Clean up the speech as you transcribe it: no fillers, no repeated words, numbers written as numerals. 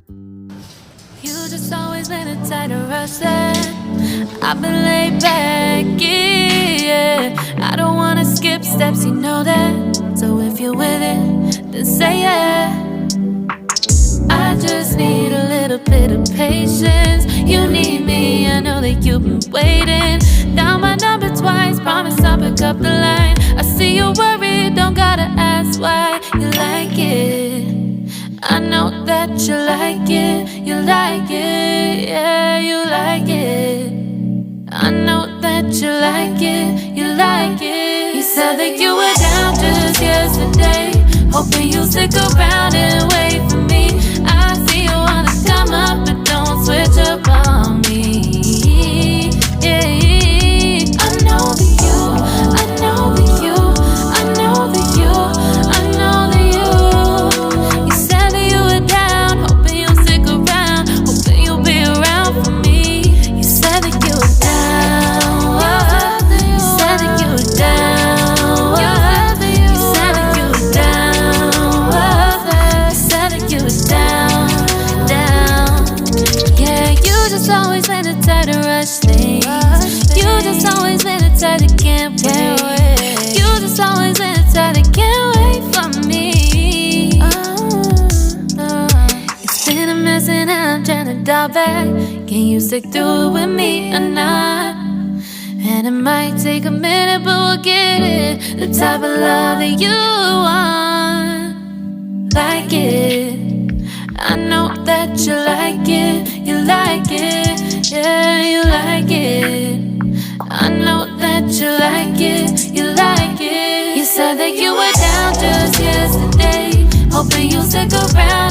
You just always been a tighter rush that I've been laid back, yeah. I don't wanna skip steps, you know that. So if you're with it, then say yeah. I just need a little bit of patience. You need me, I know that you've been waiting. Down my number twice, promise I'll pick up the line. I see you worried, don't gotta ask why. You like it, I know that you like it. You like it, yeah, you like it. I know that you like it, you like it. You said that you were down just yesterday, hoping you'll stick around and wait for me. I see you wanna come up, but don't switch up on me. Yeah, I know that you, I know that you, I know that you, I know that you. You said that you were down, hoping you'll stick around, hoping you'll be around for me. You said that you were down, you said that you were down, you said that you were down, you said that you were down, down. Yeah, you just always been a tighter rush thing. You just always been a type that can't wait. You just always been a type that can't wait for me. It's been a mess and I'm trying to dial back. Can you stick through it with me or not? And it might take a minute, but we'll get it. The type of love that you want, like it. I know that you like it, you like it, yeah, you like it. I know that you like it, you like it. You said that you were down just yesterday, hoping you'll stick around